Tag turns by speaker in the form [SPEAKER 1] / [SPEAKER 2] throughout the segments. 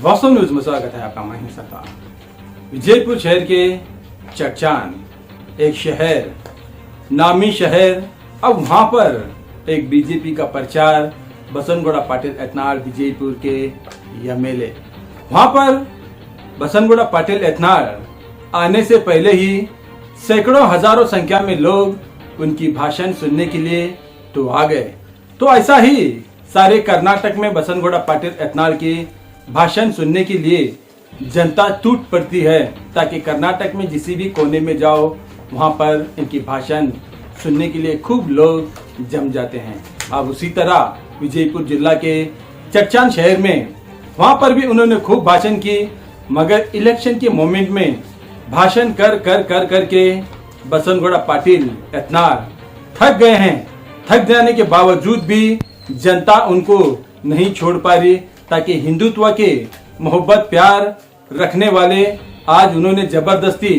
[SPEAKER 1] वास्तव न्यूज में स्वागत है आपका। मैं सरदार। विजयपुर शहर के चट्टान एक शहर, नामी शहर। अब वहां पर एक बीजेपी का प्रचार, बसनगौड़ा पाटिल एथनाल विजयपुर के एमएलए। वहां पर बसनगौड़ा पाटिल एथनाल आने से पहले ही सैकड़ों हजारों संख्या में लोग उनकी भाषण सुनने के लिए तो आ गए। तो ऐसा ही सारे कर्नाटक में बसनगौड़ा पाटिल एथनाल के भाषण सुनने के लिए जनता टूट पड़ती है, ताकि कर्नाटक में जिस भी कोने में जाओ वहां पर इनकी भाषण सुनने के लिए खूब लोग जम जाते हैं। अब उसी तरह विजयपुर जिला के चट्टान शहर में वहां पर भी उन्होंने खूब भाषण की, मगर इलेक्शन के मोमेंट में भाषण कर कर कर करके बसनगौड़ा पाटिल एथनाल थक गए हैं। थक जाने के बावजूद भी जनता उनको नहीं छोड़ पा रही, ताकि हिंदुत्व के मोहब्बत प्यार रखने वाले आज उन्होंने जबरदस्ती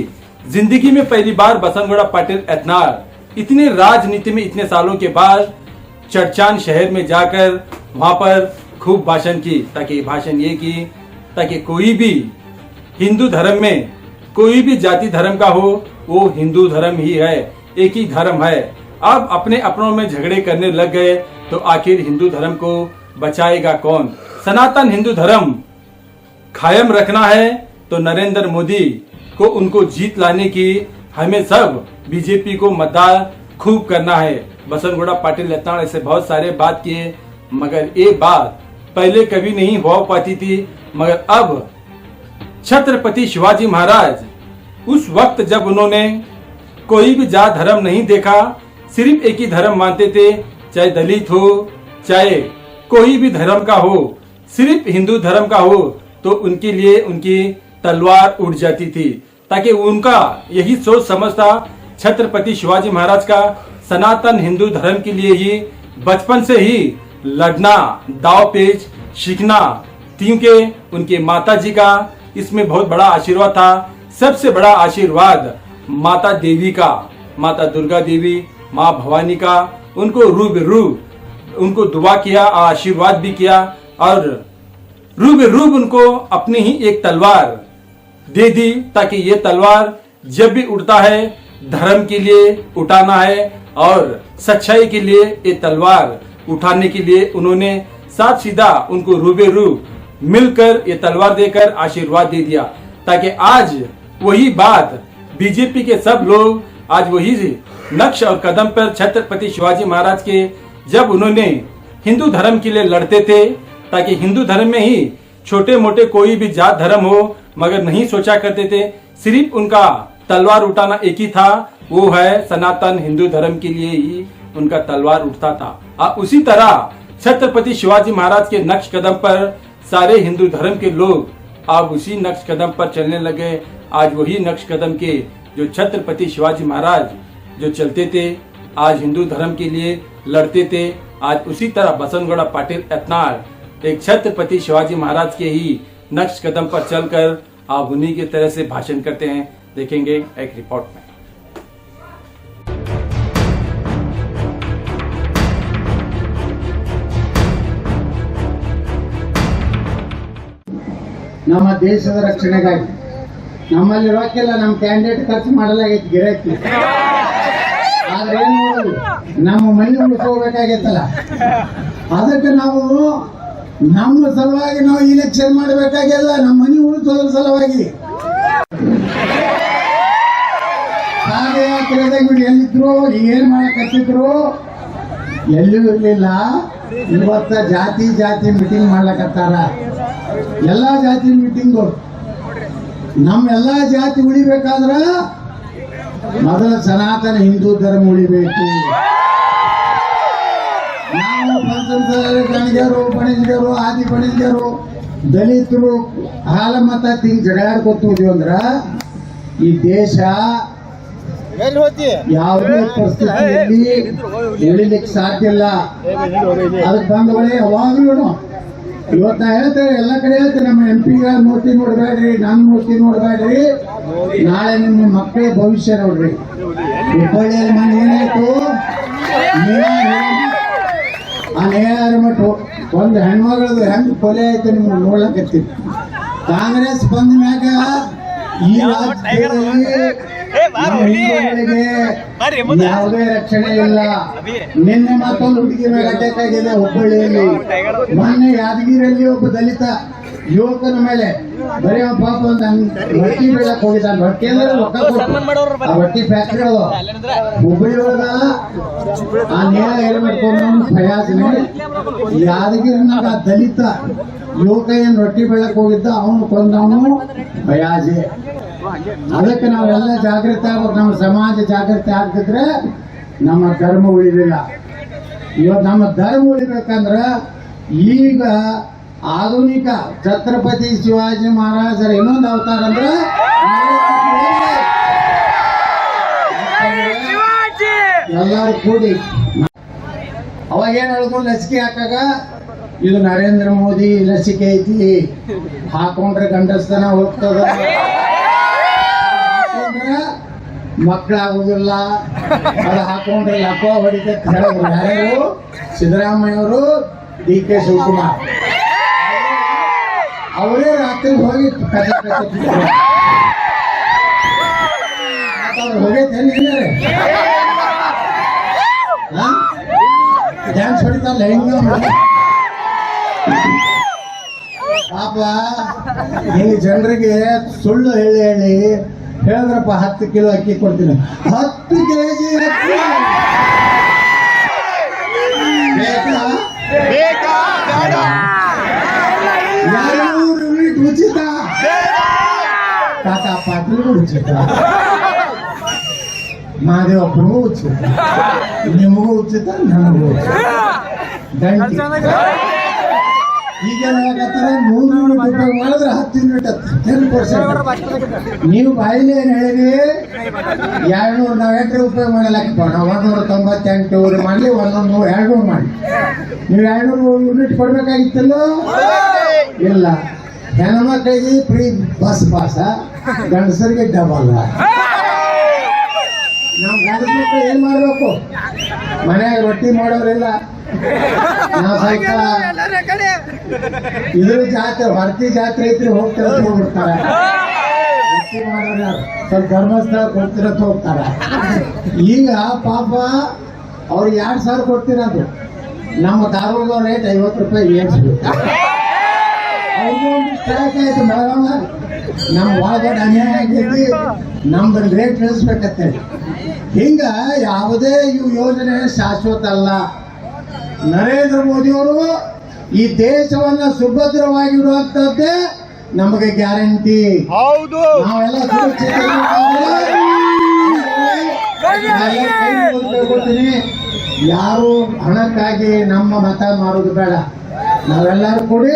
[SPEAKER 1] जिंदगी में पहली बार बसनगौड़ा पाटिल एथनाल इतने राजनीति में इतने सालों के बाद चट्टान शहर में जाकर वहां पर खूब भाषण की। ताकि भाषण ये की ताकि कोई भी हिंदू धर्म में कोई भी जाति धर्म का हो, वो हिंदू धर्म ही है, एक ही धर्म है। अब अपने अपनों में झगड़े करने लग गए तो आखिर हिंदू धर्म को बचाएगा कौन? सनातन हिंदू धर्म कायम रखना है तो नरेंद्र मोदी को उनको जीत लाने की हमें सब बीजेपी को मतदान खूब करना है। बसनगौड़ा पाटिल एथनाल ऐसे बहुत सारे बात किए, मगर ये बात पहले कभी नहीं हो पाती थी। मगर अब छत्रपति शिवाजी महाराज उस वक्त जब उन्होंने कोई भी जात धर्म नहीं देखा, सिर्फ एक ही धर्म मानते थे, चाहे दलित हो चाहे कोई भी धर्म का हो, सिर्फ हिंदू धर्म का हो, तो उनके लिए उनकी तलवार उड़ जाती थी। ताकि उनका यही सोच समझ था छत्रपति शिवाजी महाराज का सनातन हिंदू धर्म के लिए ही बचपन से ही लड़ना, दाव पेच सीखना, क्योंकि उनके माता जी का इसमें बहुत बड़ा आशीर्वाद था। सबसे बड़ा आशीर्वाद माता देवी का, माता दुर्गा देवी, माँ भवानी का, उनको रूबरू उनको दुआ किया, आशीर्वाद भी किया और रूबरू उनको अपनी ही एक तलवार दे दी, ताकि ये तलवार जब भी उड़ता है धर्म के लिए उठाना है और सच्चाई के लिए ये तलवार उठाने के लिए उन्होंने साथ सीधा उनको रूबरू मिलकर ये तलवार देकर आशीर्वाद दे दिया। ताकि आज वही बात बीजेपी के सब लोग आज वही नक्श और कदम पर छत्रपति शिवाजी महाराज के, जब उन्होंने हिंदू धर्म के लिए लड़ते थे, ताकि हिंदू धर्म में ही छोटे मोटे कोई भी जात धर्म हो, मगर नहीं सोचा करते थे, सिर्फ उनका तलवार उठाना एक ही था, वो है सनातन हिंदू धर्म के लिए ही उनका तलवार उठता था। उसी तरह छत्रपति शिवाजी महाराज के नक्श कदम पर सारे हिंदू धर्म के लोग अब उसी नक्श कदम पर चलने लगे। आज वही नक्श कदम के जो छत्रपति शिवाजी महाराज जो चलते थे, आज हिंदू धर्म के लिए लड़ते थे, आज उसी तरह बसनगौड़ा पाटिल एथनाल एक छत्रपति शिवाजी महाराज के ही नक्श कदम पर चलकर आप उन्हीं की तरह से भाषण करते हैं। देखेंगे एक रिपोर्ट में।
[SPEAKER 2] ನಮ್ಮ ದೇಶದ ರಕ್ಷಣೆಗಾಗಿ ನಮ್ಮಲ್ಲಿ ರೊಕ್ಕಿಲ್ಲ, ನಮ್ಮ ಕ್ಯಾಂಡಿಡೇಟ್ ಖರ್ಚು ಮಾಡಲಾಗೈತಿ ಗಿರಾಕಿ, ಆದ್ರೆ ಏನ್ ಮಾಡೋದು, ನಮ್ಮ ಮನೆ ಉಳಿಸ್ಕೋಬೇಕಾಗೈತಲ್ಲ, ಅದಕ್ಕೆ ನಾವು ನಮ್ಮ ಸಲುವಾಗಿ ನಾವು ಇಲೆಕ್ಷನ್ ಮಾಡಬೇಕಾಗಿಲ್ಲ, ನಮ್ಮ ಮನೆ ಉಳಿಸೋದ್ರ ಸಲುವಾಗಿ ಎಲ್ಲಿದ್ರು ಏನ್ ಮಾಡಕತ್ತಿದ್ರು ಎಲ್ಲೂ ಇರ್ಲಿಲ್ಲ. ಇವತ್ತ ಜಾತಿ ಜಾತಿ ಮೀಟಿಂಗ್ ಮಾಡ್ಲಕತ್ತಾರ, ಎಲ್ಲಾ ಜಾತಿ ಮೀಟಿಂಗು. ನಮ್ಮ ಎಲ್ಲಾ ಜಾತಿ ಉಳಿಬೇಕಾದ್ರ ಮೊದಲ ಸನಾತನ ಹಿಂದೂ ಧರ್ಮ ಉಳಿಬೇಕು. ನಾವು ಗಣಿಗರು, ಬಣಿಗರು, ಆದಿ ಬಣಿಗರು, ದಲಿತರು ಹಾಲ ಮತ ತಿಂಗ್ ಜಗಳಾಡ್ಕೊತೀವಿ ಅಂದ್ರ ಈ ದೇಶ ಯಾವುದೇ ಪರಿಸ್ಥಿತಿಯಲ್ಲಿ ಉಳಿಲಿಕ್ಕೆ ಸಾಧ್ಯ ಇಲ್ಲ. ಅದಕ್ಕೆ ಬಂದವಳೆ ಯಾವಾಗ್ಲೂ ಇವತ್ತು ನಾ ಹೇಳ್ತೇವೆ, ಎಲ್ಲ ಕಡೆ ಹೇಳ್ತೇವೆ, ನಮ್ಮ MP ಗಳ ಮೂರ್ತಿ ನೋಡ್ಬೇಡ್ರಿ, ನನ್ನ ಮೂರ್ತಿ ನೋಡ್ಬೇಡ್ರಿ, ನಾಳೆ ನಿಮ್ಮ ಮಕ್ಕಳ ಭವಿಷ್ಯ ನೋಡ್ರಿ. ಹುಬ್ಬಳ್ಳಿಯಲ್ಲಿ ಮನೆ ಏನಾಯ್ತು, ಆ ನೇರ ಮಟ್ಟು ಒಂದು ಹೆಣ್ಮಗಳದು ಹೆಂಗ್ ಕೊಲೆ ಆಯ್ತು ನಿಮ್ಗೆ ನೋಡ್ಲಕತ್ತೀವಿ. ಕಾಂಗ್ರೆಸ್ ಬಂದ ಮ್ಯಾಗ ಈ ರಾಜ್ಯದಲ್ಲಿ ನಮ್ಮ ಹಿಂದೂಗಳಿಗೆ ಯಾವುದೇ ರಕ್ಷಣೆ ಇಲ್ಲ. ನಿನ್ನೆ ಮತ್ತೊಂದು ಹುಡುಗಿ ಮೇಲೆ ಅಟ್ಯಾಕ್ ಆಗಿದೆ ಹುಬ್ಬಳ್ಳಿಯಲ್ಲಿ. ಮೊನ್ನೆ ಯಾದಗಿರಿಯಲ್ಲಿ ಒಬ್ಬ ದಲಿತ ಯುವಕನ ಮೇಲೆ ಬರೀ ಪಾಪ ಒಂದು ರೊಟ್ಟಿ ಬೆಳಕ್ ಹೋಗಿದ್ದಾನೆ. ರೊಟ್ಟಿ ಅಂದ್ರೆ ರೊಕ್ಕ ಕೊಟ್ಟು ಆ ರೊಟ್ಟಿ ಫ್ಯಾಕ್ಟ್ರಿ ಅದು ಹುಬ್ಬಳ್ಳಿ ಒಳಗ ಆ ನೇರ ಹೇಳ್ಬೇಕು ಫಯಾಜ್ನೆ ಯಾದಗಿರಿನಾಗ ಆ ದಲಿತ ಯುವಕ ಏನ್ ರೊಟ್ಟಿ ಬೆಳಕ್ ಹೋಗಿದ್ದ ಅವನು ಕೊಂದವನು ಫಯಾಜೆ. ಅದಕ್ಕೆ ನಾವೆಲ್ಲ ಜಾಗೃತಿ ಆಗ್ಬೇಕು. ನಮ್ಮ ಸಮಾಜ ಜಾಗೃತಿ ಆಗ್ತಿದ್ರೆ ನಮ್ಮ ಧರ್ಮ ಉಳಿಲಿಲ್ಲ. ಇವತ್ತು ನಮ್ಮ ಧರ್ಮ ಉಳಿಬೇಕಂದ್ರ ಈಗ ಆಧುನಿಕ ಛತ್ರಪತಿ ಶಿವಾಜಿ ಮಹಾರಾಜರ ಇನ್ನೊಂದು ಅವತಾರ ಅಂದ್ರೆ ಎಲ್ಲರೂ ಕೂಡಿ ಅವಾಗ ಏನ್ ಹೇಳಿದ್ರು ಲಸಿಕೆ ಹಾಕಾಗ ಇದು ನರೇಂದ್ರ ಮೋದಿ ಲಸಿಕೆ ಐತಿ, ಹಾಕೊಂಡ್ರೆ ಗಂಡಸ್ತನ ಹೋಗ್ತದ, ಮಕ್ಕಳಾಗುದಿಲ್ಲ, ಅದು ಹಾಕೊಂಡ್ರೆ ಲಕ್ಕೋ ಹೊಡಿತೈತೆ ಹೇಳಿದ್ರು. ಯಾರು? ಸಿದ್ದರಾಮಯ್ಯ ಅವರು, DK ಶಿವಕುಮಾರ್ ಅವರೇ ರಾತ್ರಿ ಹೋಗಿ ಹೋಗೈತೆ ಡ್ಯಾನ್ಸ್ ಹೊಡಿತಾರಲ್ಲ ಹೆಂಗ ಪಾಪ ಈ ಜನರಿಗೆ ಸುಳ್ಳು ಹೇಳಿ ಹೇಳಿ ಹೇಳಿದ್ರಪ್ಪ 10 ಕಿಲೋ ಅಕ್ಕಿ ಕೊಡ್ತೀನಿ, 10 ಕೆಜಿ ಅಕ್ಕಿ ಉಚಿತ, ಟಾಟಾ ಪಾಟೀಲ್ ಉಚಿತ, ಮಾದೇವಪ್ಪನಿಗೂ ಉಚಿತ, ನಿಮಗೂ ಉಚಿತ, ನನಗೂ ಉಚಿತ. ಗಂಟಿ ಈಗೇನ್ ಹೇಳಕತ್ತಾರೆ 100 ಯೂನಿಟ್ ಉಪಯೋಗ ಮಾಡಿದ್ರೆ 10 ಯೂನಿಟ್ 10%. ನೀವು ಬಾಯಿಲಿ ಏನ್ ಹೇಳಿರಿ 200 ನಾವ್ ಎಟ್ರೆ ಉಪಯೋಗ ಮಾಡಲಕ್ಕ ನಾವು 198 ಊರು ಮಾಡ್ಲಿ 200 ಮಾಡಿ. ನೀವು 200 ಯೂನಿಟ್ ಕೊಡ್ಬೇಕಾಗಿತ್ತಲ್ಲ, ಇಲ್ಲ. ಹೆಣ್ಮಕ್ಳಿಗೆ ಫ್ರೀ ಬಸ್ ಪಾಸ, ಗಂಡಸರಿಗೆ ಡಬಲ್. ನಾವು ಗಂಡಸ ಮಕ್ಕಳು ಏನ್ ಮಾಡ್ಬೇಕು? ಮನ್ಯಾಗ ರೊಟ್ಟಿ ಮಾಡೋರಿಲ್ಲ, ನಾವು ಸ್ವಲ್ಪ ಇದ್ರ ಜಾತ್ರೆ ಹೊರತಿ ಜಾತ್ರೆ ಐತ್ರಿ ಹೋಗ್ತಿರತ್ ಹೋಗ್ಬಿಡ್ತಾರ. ರೊಟ್ಟಿ ಮಾಡೋರ ಸ್ವಲ್ಪ ಧರ್ಮಸ್ಥಳ ಕೊಡ್ತಿರತ್ ಹೋಗ್ತಾರ. ಈಗ ಪಾಪ ಅವ್ರಿಗೆ 2,000 ಕೊಡ್ತಿರೋದು, ನಮ್ಮ ಧಾರವಾಡ ರೇಟ್ 50 ರೂಪಾಯಿ ಏರ್ಸ್ಬೇಕು. ಅವ್ರಿಗೂ ಒಂದು ಸ್ಟ್ರೈಕ್ ಆಯ್ತು ಬೆಳಗಾವ, ನಮ್ಮ ಒಳಗಡೆ ಅನ್ಯಾಯ ಆಗೈತಿ, ನಮ್ದು ರೇಟ್ ಇಳಿಸ್ಬೇಕಂತೇಳಿ. ಹಿಂಗ ಯಾವುದೇ ಯೋಜನೆ ಶಾಶ್ವತ ಅಲ್ಲ. ನರೇಂದ್ರ ಮೋದಿಯವರು ಈ ದೇಶವನ್ನ ಸುಭದ್ರವಾಗಿರುವಂತದ್ದೇ ನಮಗೆ ಗ್ಯಾರಂಟಿ. ಹೌದು, ನಾವೆಲ್ಲ ಸುರಕ್ಷಿತ. ಯಾರು ಹಣಕ್ಕಾಗಿ ನಮ್ಮ ಮತ ಮಾರೋದು ಬೇಡ. ನಾವೆಲ್ಲರೂ ಕೂಡಿ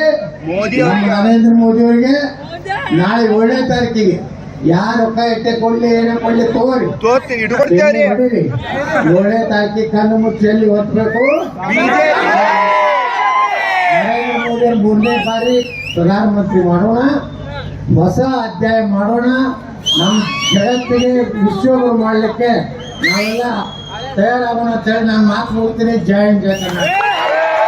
[SPEAKER 2] ನರೇಂದ್ರ ಮೋದಿ ಅವರಿಗೆ ನಾಳೆ 7ನೇ ತಾರೀಕಿಗೆ ಯಾರು ರೊಕ್ಕ ಇಟ್ಟೆ ಕೊಡ್ಲಿ ಏನೇ ಕೊಡ್ಲಿ ತಗೋರಿ, 7ನೇ ತಾರೀಕಿಗೆ ಕಣ್ಣು ಮುಚ್ಚಿ ಎಲ್ಲಿ ಒತ್ತಬೇಕು. ನರೇಂದ್ರ ಮೋದಿ 3ನೇ ಬಾರಿ ಪ್ರಧಾನಮಂತ್ರಿ ಮಾಡೋಣ, ಹೊಸ ಅಧ್ಯಾಯ ಮಾಡೋಣ. ನಮ್ಮ ಜಗತ್ತಿಗೆ ವಿಶ್ವಗುರು ಮಾಡಲಿಕ್ಕೆ ನಾವೆಲ್ಲ ತಯಾರಾಗೋಣ ಅಂತ ಹೇಳಿ ನಾನು ಮಾತು ಹೋಗ್ತೀನಿ. ಜೈ ಹಿಂದ್, ಜೈ ಕರ್ನಾಟಕ.